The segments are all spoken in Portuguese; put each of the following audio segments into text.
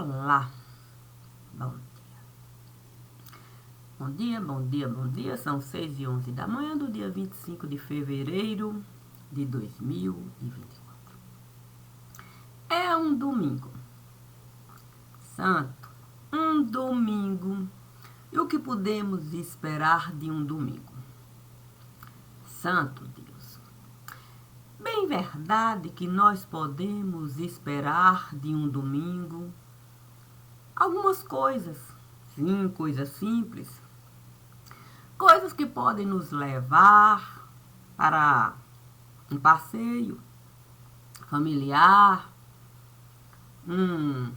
Olá, bom dia. Bom dia, bom dia, bom dia. São 6h11 da manhã do dia 25 de fevereiro de 2024. É um domingo santo, um domingo. E o que podemos esperar de um domingo? Santo Deus. Bem verdade que nós podemos esperar de um domingo algumas coisas, sim, coisas simples, coisas que podem nos levar para um passeio familiar, um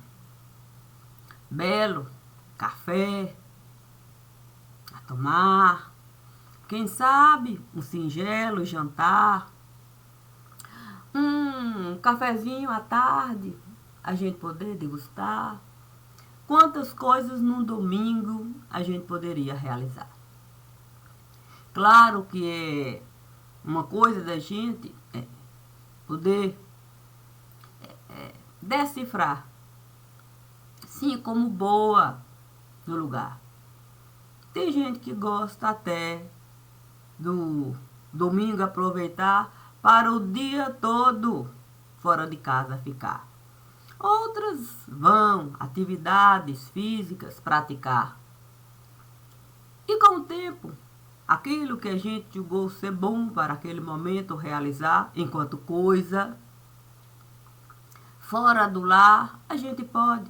belo café a tomar, quem sabe um singelo jantar, um cafezinho à tarde, a gente poder degustar. Quantas coisas num domingo a gente poderia realizar. Claro que é uma coisa da gente poder decifrar, sim, como boa no lugar. Tem gente que gosta até do domingo aproveitar para o dia todo fora de casa ficar. Outras vão atividades físicas praticar. E com o tempo, aquilo que a gente julgou ser bom para aquele momento realizar enquanto coisa fora do lar, a gente pode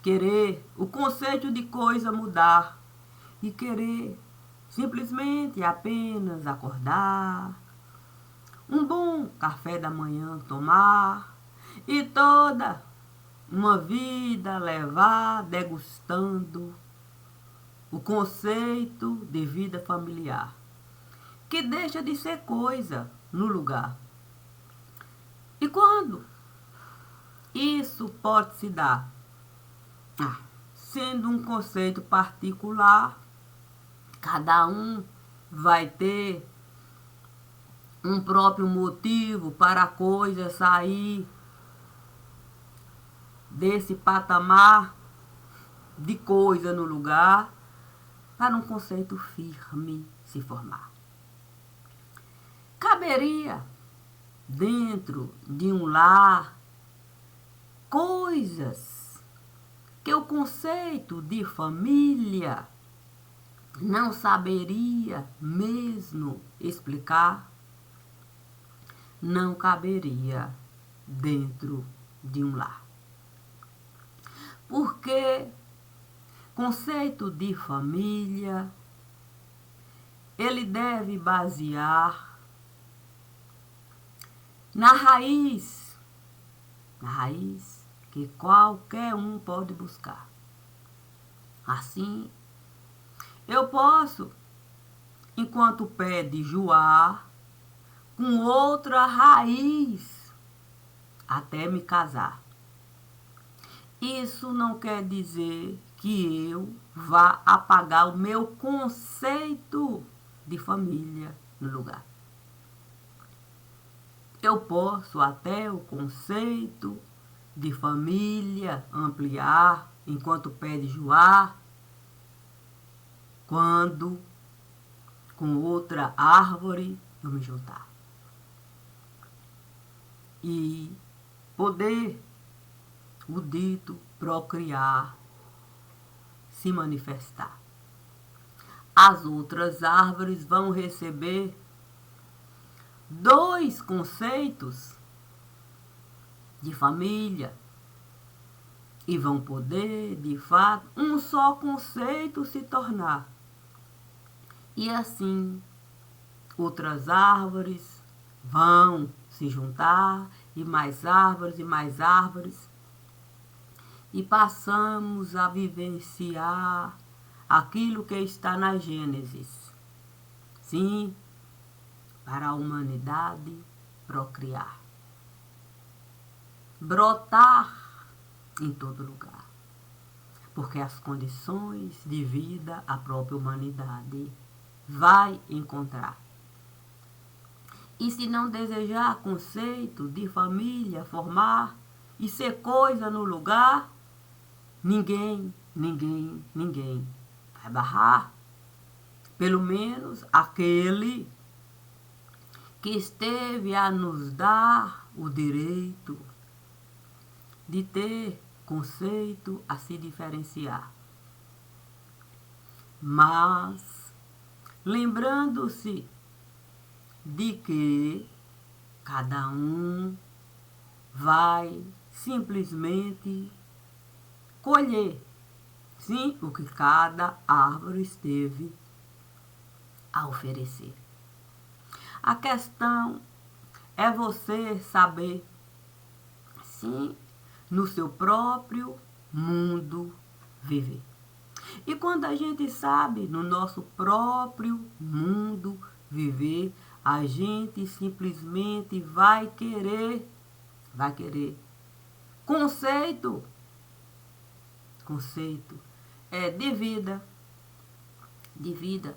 querer o conceito de coisa mudar e querer simplesmente apenas acordar, um bom café da manhã tomar e toda uma vida levar degustando o conceito de vida familiar, que deixa de ser coisa no lugar. E quando isso pode se dar? Sendo um conceito particular, cada um vai ter um próprio motivo para a coisa sair desse patamar de coisa no lugar para um conceito firme se formar. Caberia dentro de um lar coisas que o conceito de família não saberia mesmo explicar, não caberia dentro de um lar. Porque conceito de família, ele deve basear na raiz que qualquer um pode buscar. Assim, eu posso, enquanto pé de Joá, com outra raiz, até me casar. Isso não quer dizer que eu vá apagar o meu conceito de família no lugar. Eu posso até o conceito de família ampliar enquanto pé de Joá, quando com outra árvore eu me juntar. E poder o dito procriar se manifestar. As outras árvores vão receber dois conceitos de família e vão poder, de fato, um só conceito se tornar. E assim, outras árvores vão se juntar, e mais árvores, e passamos a vivenciar aquilo que está na Gênesis. Sim, para a humanidade procriar, brotar em todo lugar, porque as condições de vida a própria humanidade vai encontrar. E se não desejar conceito de família formar, e ser coisa no lugar, ninguém vai barrar. Pelo menos aquele que esteve a nos dar o direito de ter conceito a se diferenciar. Mas, lembrando-se de que cada um vai simplesmente colher, sim, o que cada árvore esteve a oferecer. A questão é você saber, sim, no seu próprio mundo viver. E quando a gente sabe no nosso próprio mundo viver, a gente simplesmente vai querer conceito é de vida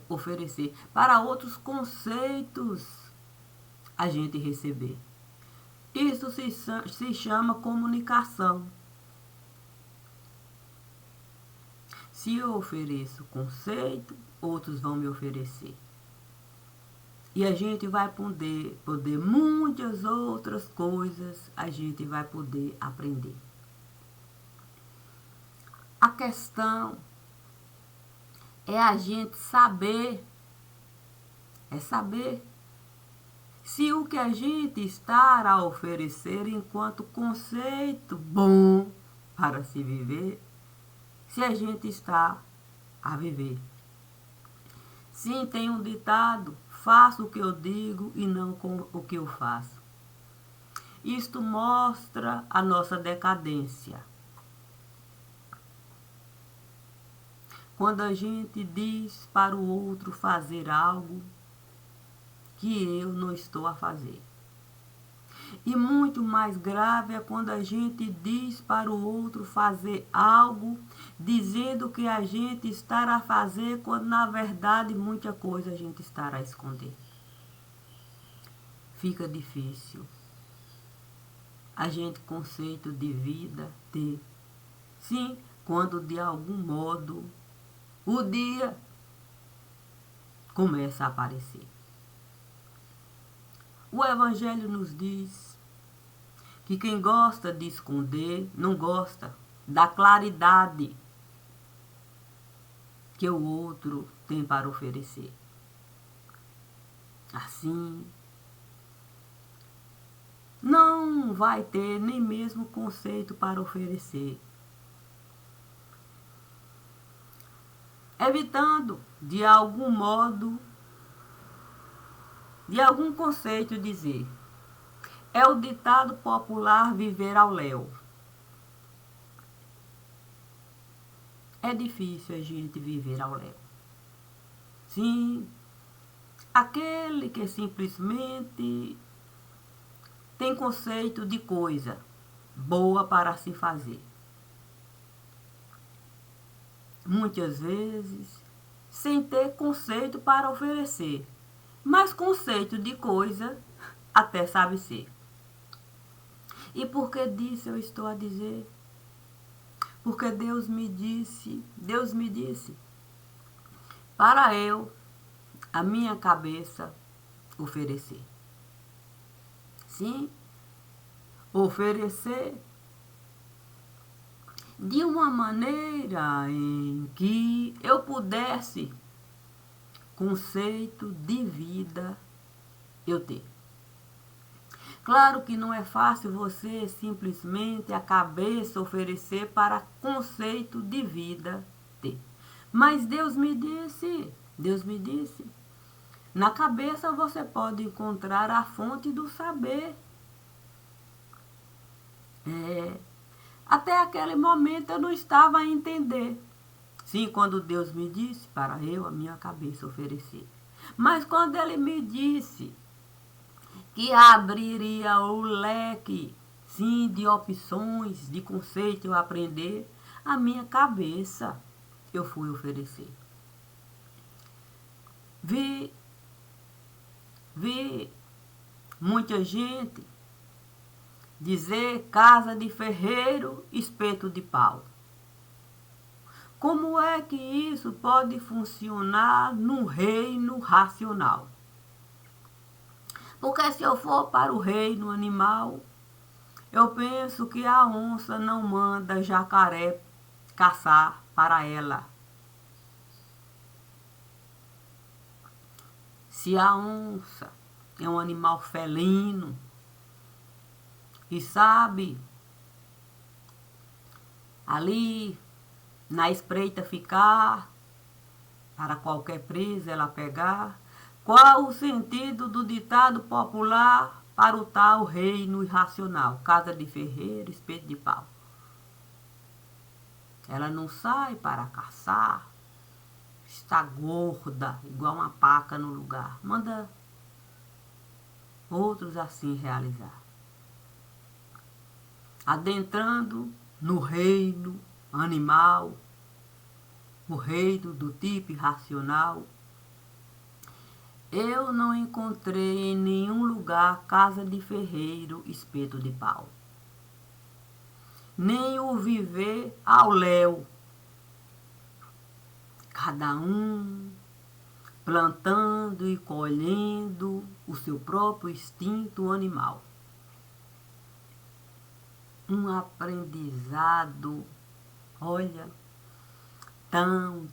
oferecer para outros conceitos a gente receber. Isso se chama comunicação. Se eu ofereço conceito, outros vão me oferecer. E a gente vai poder muitas outras coisas, a gente vai poder aprender. A questão é a gente saber se o que a gente está a oferecer enquanto conceito bom para se viver, se a gente está a viver. Sim, tem um ditado, faço o que eu digo e não com o que eu faço. Isto mostra a nossa decadência. Quando a gente diz para o outro fazer algo que eu não estou a fazer. E muito mais grave é quando a gente diz para o outro fazer algo, dizendo que a gente está a fazer, quando na verdade muita coisa a gente está a esconder. Fica difícil a gente conceito de vida ter. Sim, quando de algum modo o dia começa a aparecer. O Evangelho nos diz que quem gosta de esconder não gosta da claridade que o outro tem para oferecer. Assim, não vai ter nem mesmo conceito para oferecer. Evitando, de algum modo, de algum conceito dizer. É o ditado popular viver ao léu. É difícil a gente viver ao léu. Sim, aquele que simplesmente tem conceito de coisa boa para se fazer. Muitas vezes, sem ter conceito para oferecer, mas conceito de coisa até sabe ser. E por que disso eu estou a dizer? Porque Deus me disse, para eu, a minha cabeça, oferecer. Sim, oferecer de uma maneira em que eu pudesse conceito de vida eu ter. Claro que não é fácil você simplesmente a cabeça oferecer para conceito de vida ter. Mas Deus me disse, na cabeça você pode encontrar a fonte do saber. Até aquele momento eu não estava a entender. Sim, quando Deus me disse para eu a minha cabeça oferecer. Mas quando Ele me disse que abriria o leque, sim, de opções, de conceito eu aprender, a minha cabeça eu fui oferecer. Vi muita gente dizer casa de ferreiro, espeto de pau. Como é que isso pode funcionar num reino racional? Porque se eu for para o reino animal, eu penso que a onça não manda jacaré caçar para ela. Se a onça é um animal felino e sabe ali na espreita ficar, para qualquer presa ela pegar, qual o sentido do ditado popular para o tal reino irracional? Casa de ferreiro, espeto de pau. Ela não sai para caçar, está gorda, igual uma paca no lugar. Manda outros assim realizar. Adentrando no reino animal, o reino do tipo irracional, eu não encontrei em nenhum lugar casa de ferreiro, espeto de pau. Nem o viver ao léu. Cada um plantando e colhendo o seu próprio instinto animal. Um aprendizado, olha, tão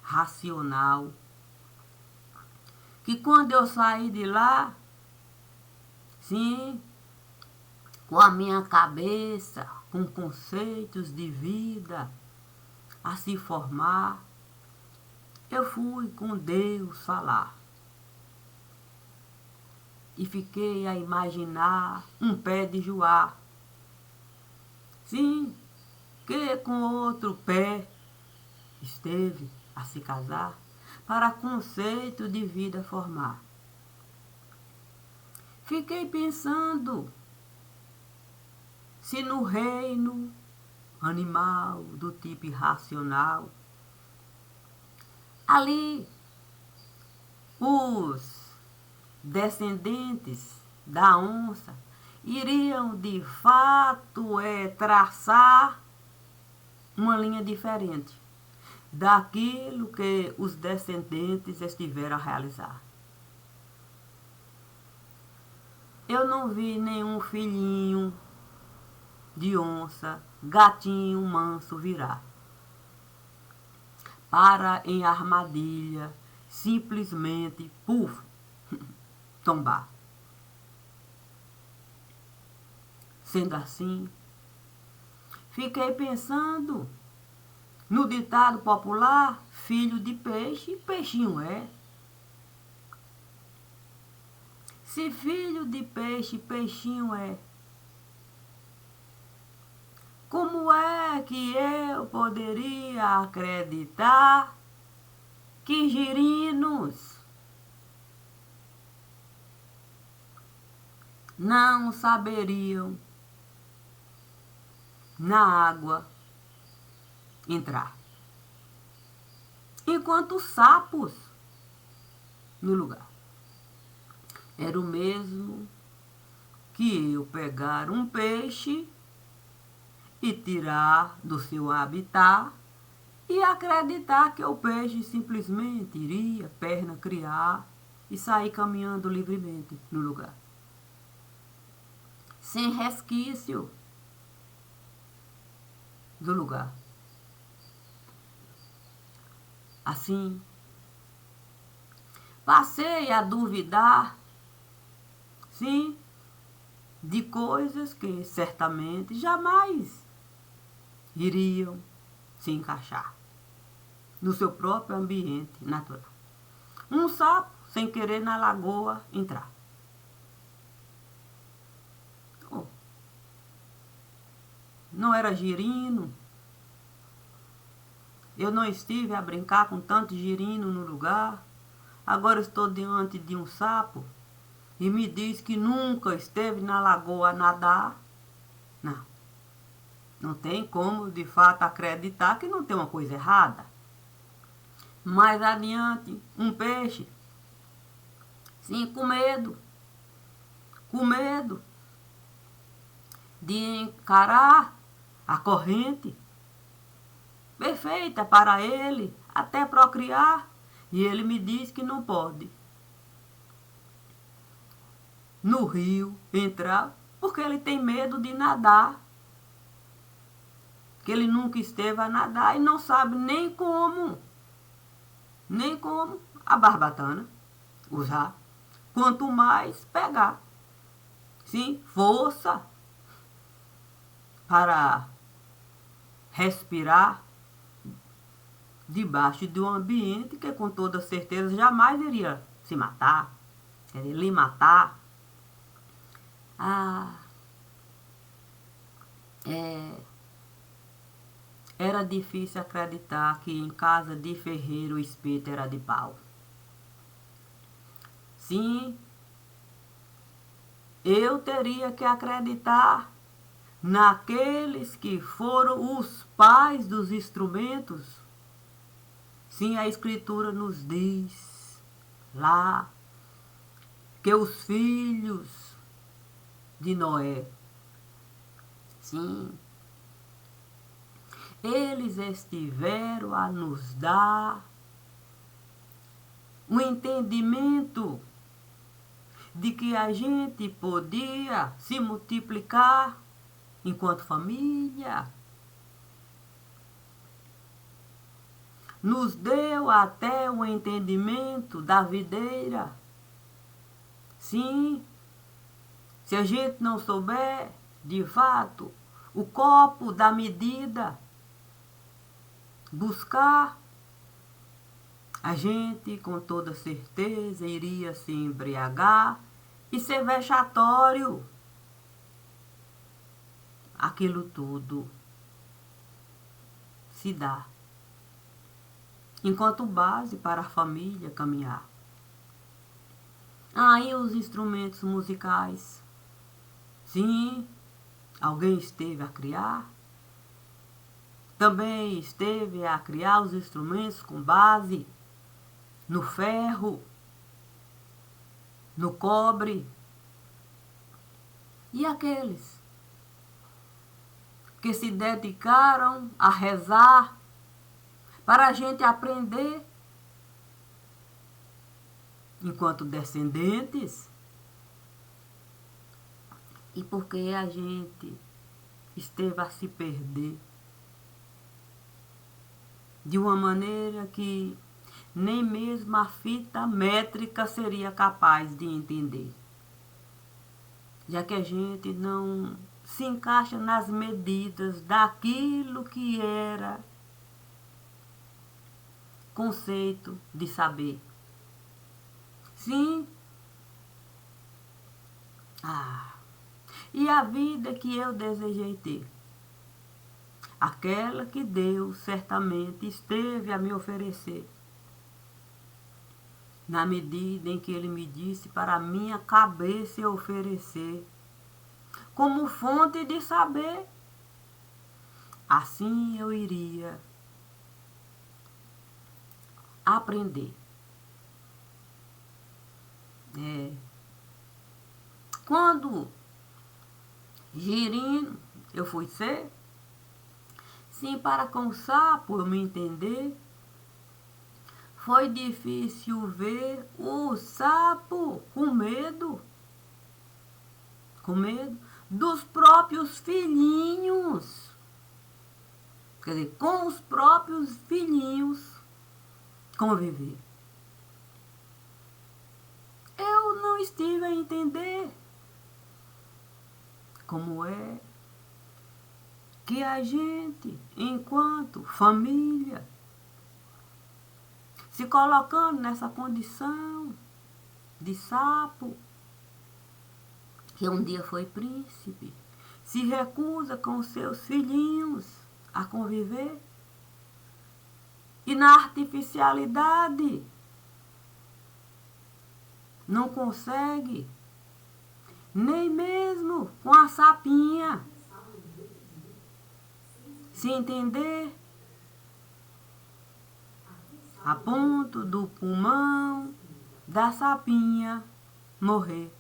racional, que quando eu saí de lá, sim, com a minha cabeça, com conceitos de vida a se formar, eu fui com Deus falar. E fiquei a imaginar um pé de joá. Sim, que com outro pé esteve a se casar para conceito de vida formar. Fiquei pensando se no reino animal do tipo irracional, ali os descendentes da onça iriam de fato traçar uma linha diferente daquilo que os descendentes estiveram a realizar. Eu não vi nenhum filhinho de onça, gatinho manso virar para em armadilha, simplesmente, puf, tombar. Sendo assim, fiquei pensando no ditado popular, filho de peixe, peixinho é. Se filho de peixe, peixinho é, como é que eu poderia acreditar que girinos não saberiam na água entrar, enquanto os sapos no lugar? Era o mesmo que eu pegar um peixe e tirar do seu habitat e acreditar que o peixe simplesmente iria, perna criar e sair caminhando livremente no lugar, sem resquício do lugar. Assim, passei a duvidar, sim, de coisas que certamente jamais iriam se encaixar no seu próprio ambiente natural. Um sapo, sem querer, na lagoa entrar. Oh, não era girino. Eu não estive a brincar com tanto girino no lugar. Agora estou diante de um sapo e me diz que nunca esteve na lagoa a nadar. Não. Não tem como, de fato, acreditar que não tem uma coisa errada. Mais adiante, um peixe, sim, com medo, com medo de encarar a corrente perfeita para ele, até procriar, e ele me diz que não pode no rio entrar, porque ele tem medo de nadar, que ele nunca esteve a nadar e não sabe nem como a barbatana usar, quanto mais pegar. Sim, força para respirar debaixo de um ambiente que com toda certeza jamais iria se matar, quer dizer, lhe matar. Era difícil acreditar que em casa de ferreiro o espeto era de pau. Sim, eu teria que acreditar naqueles que foram os pais dos instrumentos. Sim, a Escritura nos diz lá que os filhos de Noé, sim, eles estiveram a nos dar um entendimento de que a gente podia se multiplicar enquanto família. Nos deu até o entendimento da videira. Sim, se a gente não souber, de fato, o copo da medida, buscar, a gente com toda certeza iria se embriagar e ser vexatório. Aquilo tudo se dá enquanto base para a família caminhar. Aí os instrumentos musicais. Sim, alguém esteve a criar. Também esteve a criar os instrumentos com base no ferro, no cobre. E aqueles que se dedicaram a rezar para a gente aprender enquanto descendentes, e porque a gente esteve a se perder de uma maneira que nem mesmo a fita métrica seria capaz de entender, já que a gente não se encaixa nas medidas daquilo que era conceito de saber. Sim. E a vida que eu desejei ter? Aquela que Deus certamente esteve a me oferecer, na medida em que Ele me disse para a minha cabeça oferecer, como fonte de saber. Assim eu iria aprender. Quando girino eu fui ser, sim, para com o sapo eu me entender, foi difícil ver o sapo com medo dos próprios filhinhos. Quer dizer, com os próprios filhinhos conviver. Eu não estive a entender como é que a gente, enquanto família, se colocando nessa condição de sapo, que um dia foi príncipe, se recusa com seus filhinhos a conviver, e na artificialidade não consegue nem mesmo com a sapinha se entender, a ponto do pulmão da sapinha morrer.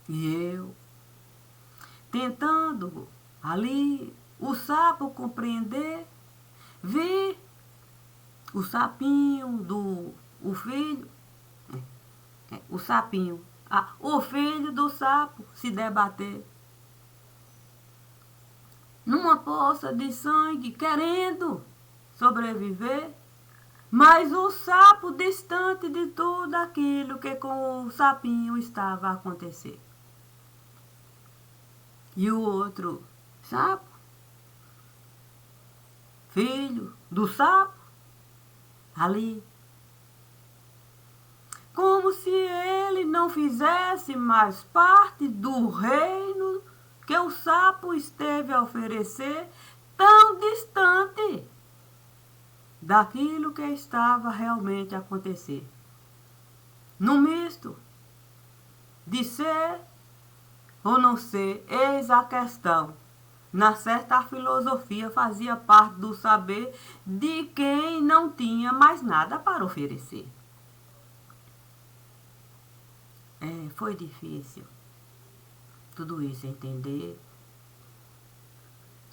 E eu, tentando ali o sapo compreender, vi o sapinho o filho, o sapinho, o filho do sapo se debater numa poça de sangue, querendo sobreviver, mas o sapo distante de tudo aquilo que com o sapinho estava a acontecer. E o outro sapo, filho do sapo, ali, como se ele não fizesse mais parte do reino que o sapo esteve a oferecer, tão distante daquilo que estava realmente a acontecer. No misto de ser ou não ser, eis a questão. Na certa filosofia fazia parte do saber de quem não tinha mais nada para oferecer. Foi difícil tudo isso entender.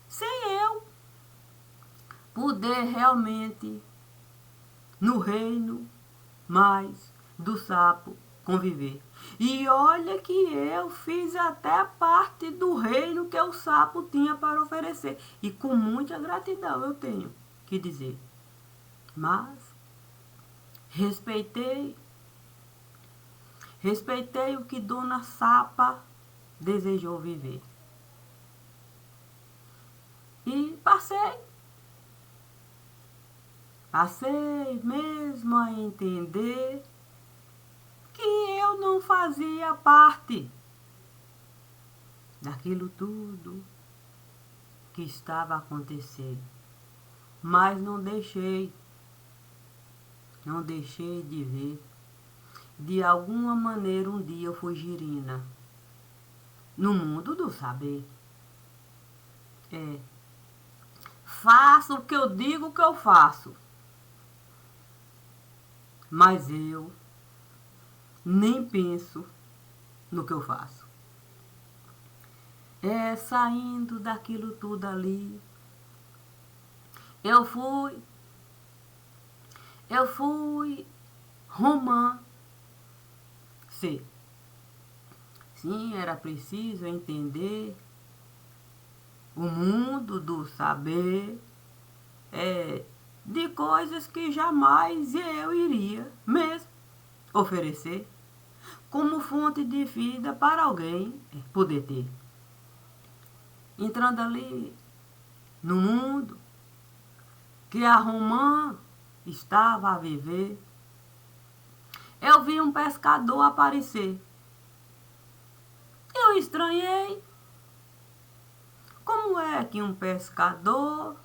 Sem eu poder realmente, no reino mais do sapo, conviver. E olha que eu fiz até parte do reino que o sapo tinha para oferecer. E com muita gratidão eu tenho que dizer. Mas respeitei o que Dona Sapa desejou viver. E passei mesmo a entender que eu não fazia parte daquilo tudo que estava a acontecer. Mas não deixei de ver. De alguma maneira um dia eu fui girina no mundo do saber. Faço o que eu digo que eu faço. Mas eu nem penso no que eu faço. Saindo daquilo tudo ali, eu fui romã. Sim, era preciso entender o mundo do saber, de coisas que jamais eu iria mesmo oferecer como fonte de vida para alguém poder ter. Entrando ali no mundo que a romã estava a viver, eu vi um pescador aparecer. Eu estranhei. Como é que um pescador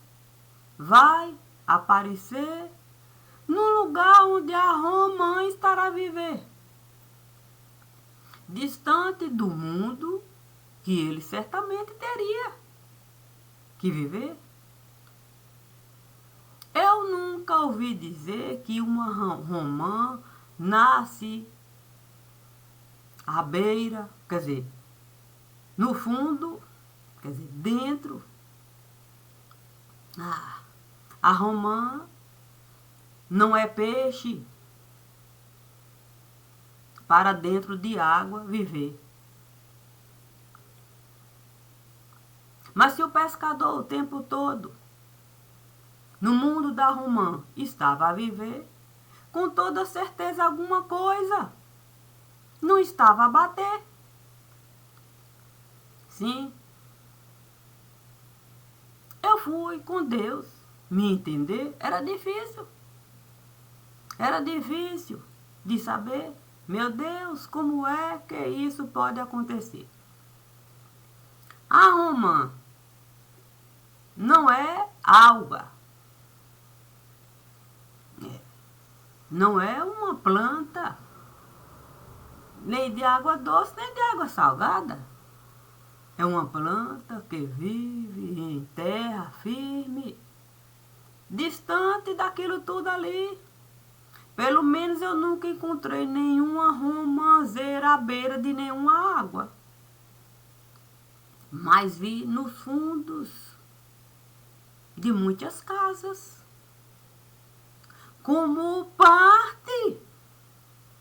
vai aparecer no lugar onde a romã estará a viver? Distante do mundo que ele certamente teria que viver. Eu nunca ouvi dizer que uma romã nasce à beira, quer dizer, no fundo, quer dizer, dentro. A romã não é peixe para dentro de água viver. Mas se o pescador o tempo todo no mundo da romã estava a viver, com toda certeza alguma coisa não estava a bater. Sim, eu fui com Deus me entender. Era difícil de saber, meu Deus, como é que isso pode acontecer? A romã não é alga, não é uma planta, nem de água doce, nem de água salgada. É uma planta que vive em terra firme, distante daquilo tudo ali, Pelo menos eu nunca encontrei nenhuma romanceira à beira de nenhuma água. Mas vi nos fundos de muitas casas, como parte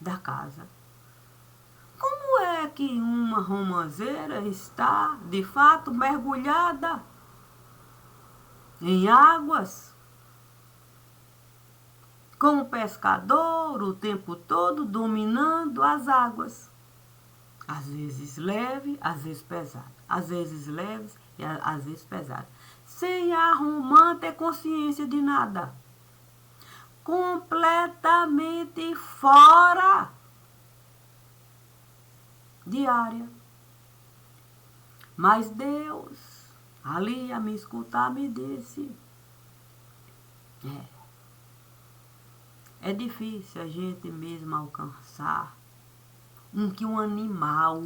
da casa. Como é que uma romanceira está, de fato, mergulhada em águas, com o pescador o tempo todo dominando as águas? Às vezes leve, às vezes pesado. Às vezes leves e às vezes pesado. Sem a romã ter consciência de nada. Completamente fora de área. Mas Deus, ali a me escutar, me disse: é difícil a gente mesmo alcançar o que um animal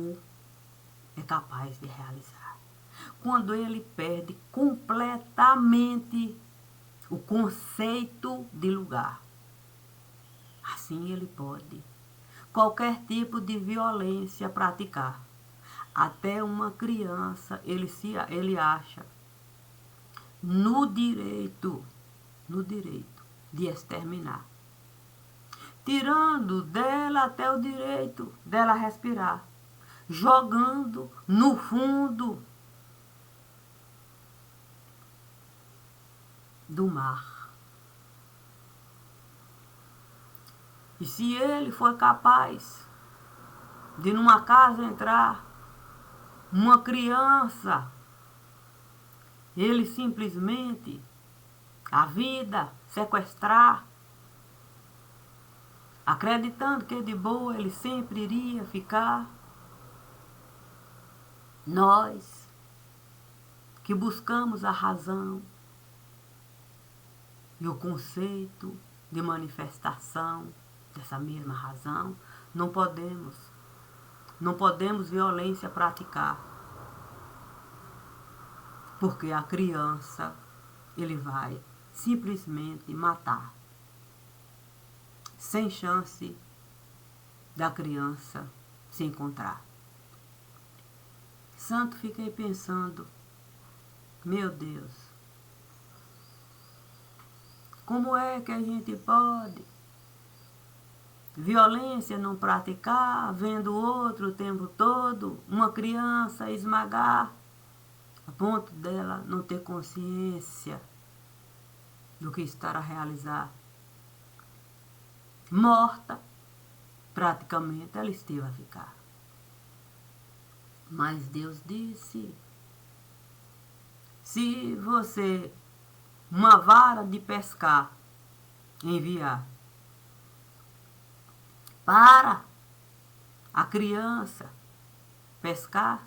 é capaz de realizar. Quando ele perde completamente o conceito de lugar. Assim ele pode qualquer tipo de violência praticar. Até uma criança ele acha no direito de exterminar. Tirando dela até o direito dela respirar. Jogando no fundo do mar. E se ele for capaz de numa casa entrar uma criança, ele simplesmente, a vida, sequestrar, acreditando que de boa ele sempre iria ficar, nós que buscamos a razão e o conceito de manifestação dessa mesma razão, não podemos violência praticar. Porque a criança, ele vai simplesmente matar. Sem chance da criança se encontrar. Santo, fiquei pensando, meu Deus, como é que a gente pode violência não praticar, vendo o outro o tempo todo, uma criança esmagar, a ponto dela não ter consciência do que está a realizar. Morta, praticamente ela esteve a ficar. Mas Deus disse, se você uma vara de pescar enviar para a criança pescar,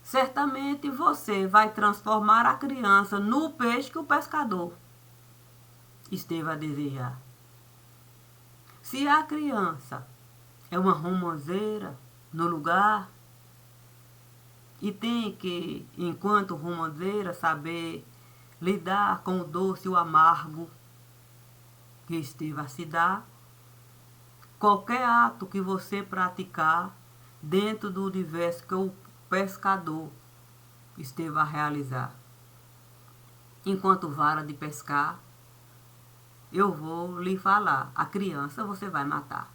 certamente você vai transformar a criança no peixe que o pescador esteve a desejar. Se a criança é uma romanceira no lugar e tem que, enquanto romanceira, saber lidar com o doce e o amargo que esteve a se dar, qualquer ato que você praticar dentro do universo que o pescador esteve a realizar. Enquanto vara de pescar, eu vou lhe falar, a criança você vai matar.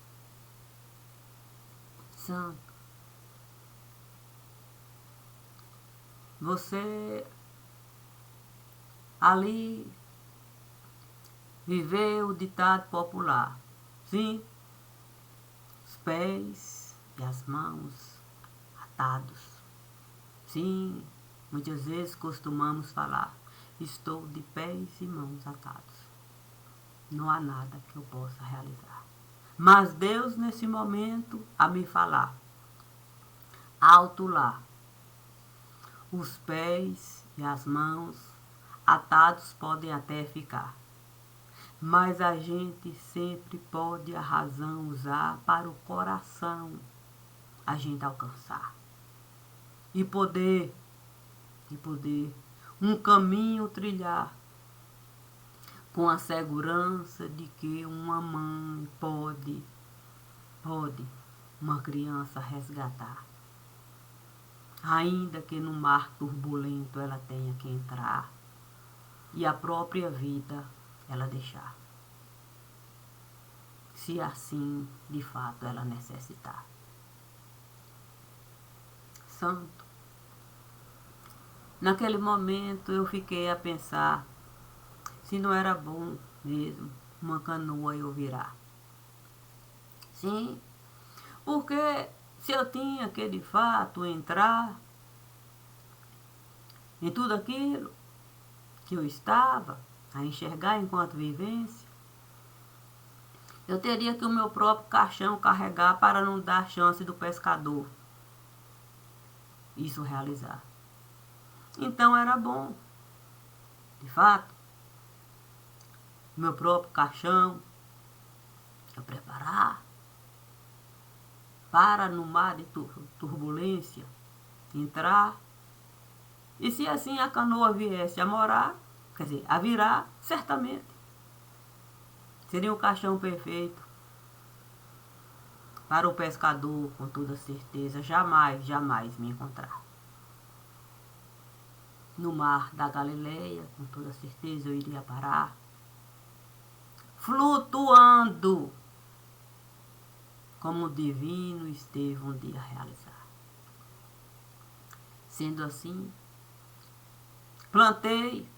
Santo, você ali viveu o ditado popular. Sim, os pés e as mãos atados. Sim, muitas vezes costumamos falar, estou de pés e mãos atados. Não há nada que eu possa realizar. Mas Deus, nesse momento, a me falar, alto lá, os pés e as mãos atados podem até ficar. Mas a gente sempre pode a razão usar para o coração a gente alcançar. E poder um caminho trilhar. com a segurança de que uma mãe pode uma criança resgatar, ainda que no mar turbulento ela tenha que entrar e a própria vida ela deixar, se assim de fato ela necessitar. Santo. Naquele momento eu fiquei a pensar se não era bom mesmo uma canoa eu virar. Sim, porque se eu tinha que de fato entrar em tudo aquilo que eu estava a enxergar enquanto vivência, eu teria que o meu próprio caixão carregar para não dar chance do pescador isso realizar. Então era bom, de fato, meu próprio caixão eu preparar para no mar de turbulência entrar. E se assim a canoa viesse a morar, quer dizer, a virar, certamente seria um caixão perfeito para o pescador, com toda certeza, jamais me encontrar. No mar da Galileia, com toda certeza eu iria parar, flutuando, como o divino esteve um dia a realizar. Sendo assim, plantei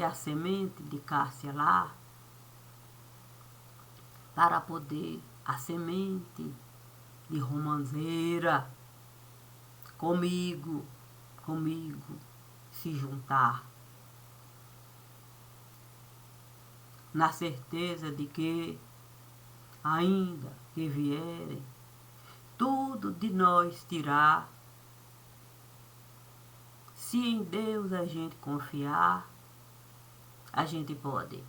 a semente de cássia lá, para poder a semente de romanceira comigo se juntar, na certeza de que, ainda que vierem, tudo de nós tirar, se em Deus a gente confiar, a gente pode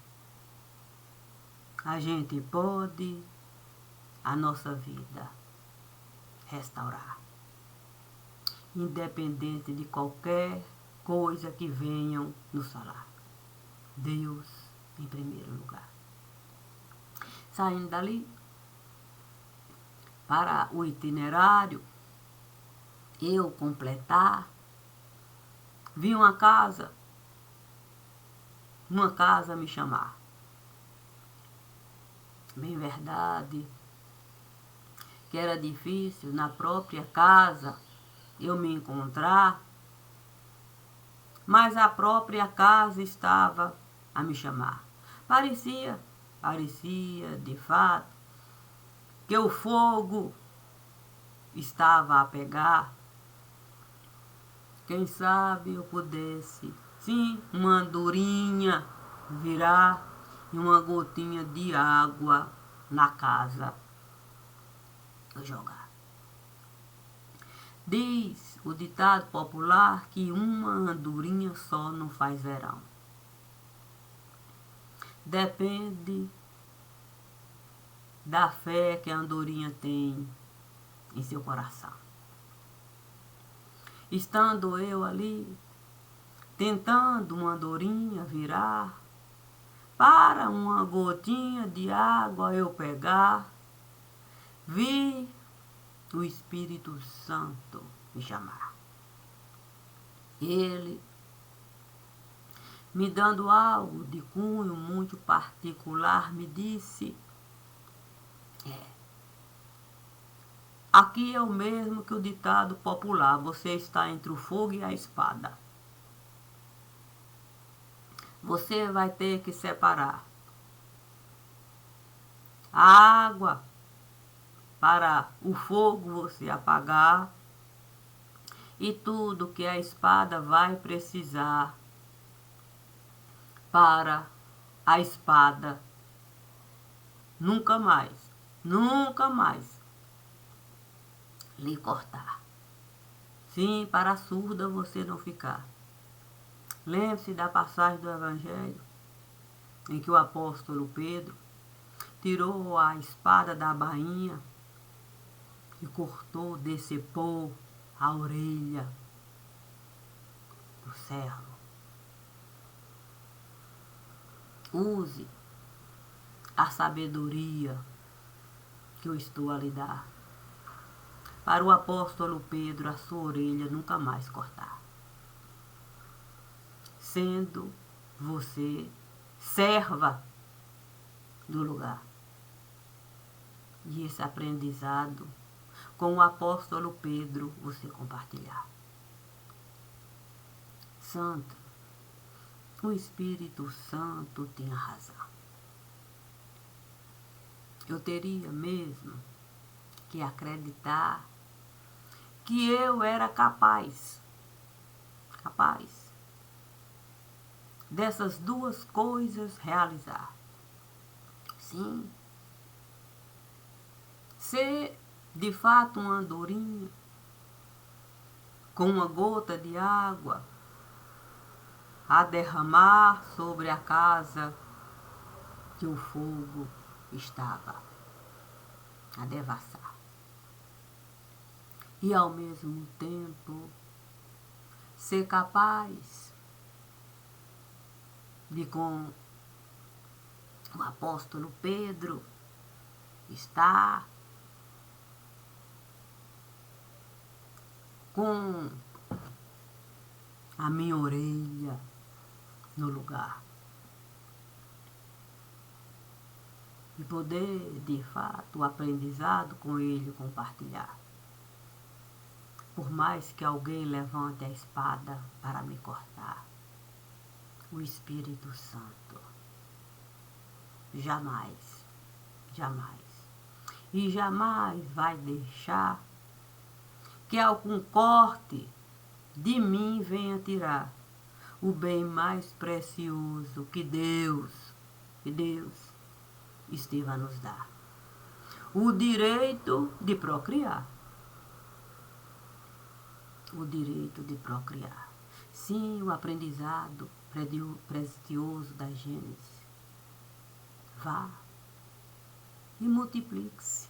a nossa vida restaurar, independente de qualquer coisa que venham nos falar. Deus em primeiro lugar. Saindo dali para o itinerário, eu completar, vi uma casa me chamar. Bem verdade que era difícil na própria casa eu me encontrar, mas a própria casa estava a me chamar. Parecia de fato que o fogo estava a pegar. Quem sabe eu pudesse, sim, uma andorinha virar e uma gotinha de água na casa eu jogar. Diz o ditado popular que uma andorinha só não faz verão. Depende da fé que a andorinha tem em seu coração. Estando eu ali, tentando uma andorinha virar, para uma gotinha de água eu pegar, vi o Espírito Santo me chamar. Ele me dando algo de cunho muito particular, me disse: aqui é o mesmo que o ditado popular, você está entre o fogo e a espada. Você vai ter que separar a água para o fogo você apagar e tudo que a espada vai precisar para a espada nunca mais lhe cortar. Sim, para a surda você não ficar. Lembre-se da passagem do Evangelho em que o apóstolo Pedro tirou a espada da bainha e cortou, decepou a orelha do servo. Use a sabedoria que eu estou a lhe dar, para o apóstolo Pedro a sua orelha nunca mais cortar, sendo você serva do lugar. E esse aprendizado com o apóstolo Pedro você compartilhar. Santo, o Espírito Santo tinha razão. Eu teria mesmo que acreditar que eu era capaz dessas duas coisas realizar. Sim, ser de fato uma andorinha com uma gota de água a derramar sobre a casa que o fogo estava a devassar. E ao mesmo tempo ser capaz de, com o apóstolo Pedro, estar com a minha orelha no lugar. E poder, de fato, o aprendizado com ele compartilhar. Por mais que alguém levante a espada para me cortar, o Espírito Santo jamais, e jamais vai deixar que algum corte de mim venha tirar o bem mais precioso que Deus esteve a nos dar. O direito de procriar. O direito de procriar. Sim, o aprendizado precioso da Gênesis. Vá e multiplique-se.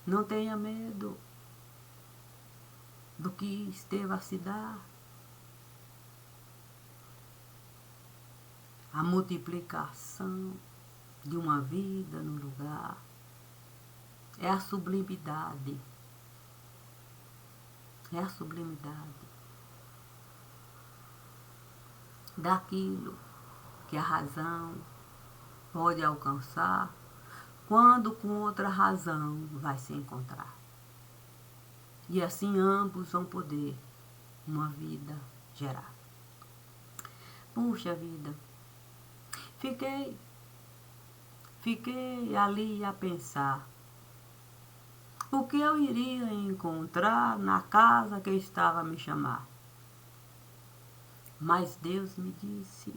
Não tenha medo do que esteve a se dar. A multiplicação de uma vida no lugar é a sublimidade. É a sublimidade daquilo que a razão pode alcançar quando com outra razão vai se encontrar. E assim ambos vão poder uma vida gerar. Puxa vida, fiquei ali a pensar o que eu iria encontrar na casa que estava a me chamar. Mas Deus me disse,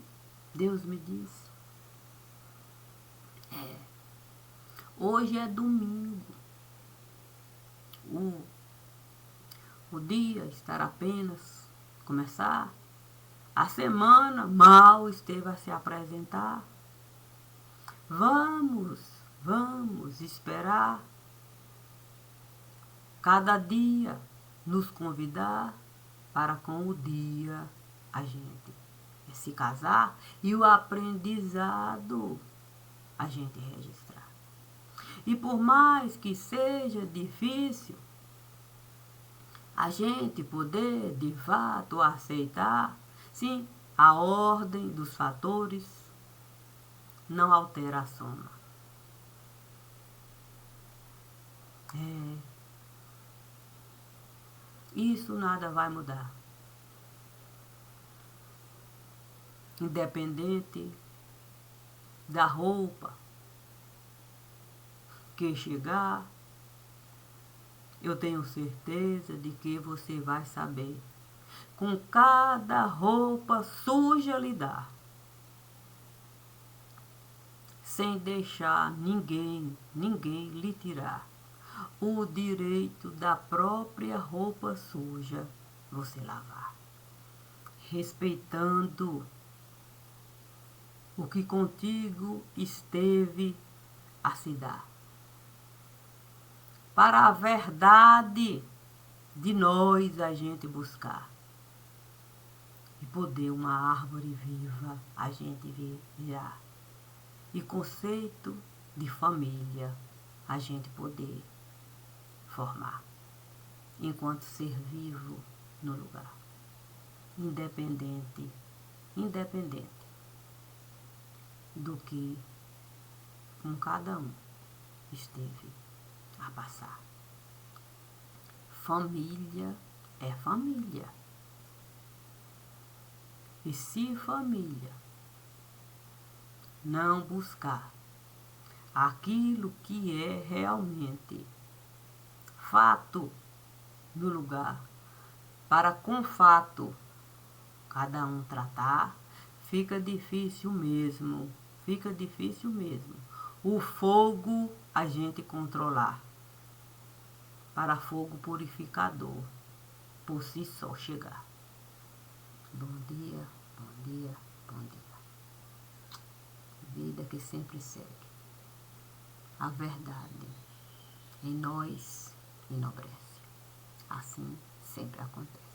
hoje é domingo, o dia estará apenas começar, a semana mal esteve a se apresentar. Vamos esperar cada dia nos convidar para com o dia a gente se casar e o aprendizado a gente registrar. E por mais que seja difícil a gente poder de fato aceitar, sim, a ordem dos fatores não altera a soma. Isso nada vai mudar. Independente da roupa que chegar, eu tenho certeza de que você vai saber com cada roupa suja lidar, sem deixar ninguém lhe tirar o direito da própria roupa suja você lavar, respeitando o que contigo esteve a se dar. Para a verdade de nós a gente buscar. e poder uma árvore viva a gente virar. E conceito de família a gente poder formar enquanto ser vivo no lugar. Independente do que com cada um esteve a passar. Família é família. E se família não buscar aquilo que é realmente fato no lugar, para com fato cada um tratar, fica difícil mesmo. O fogo a gente controlar, para fogo purificador por si só chegar. Bom dia, bom dia, bom dia. Vida que sempre segue. A verdade em nós enobrece. Assim sempre acontece.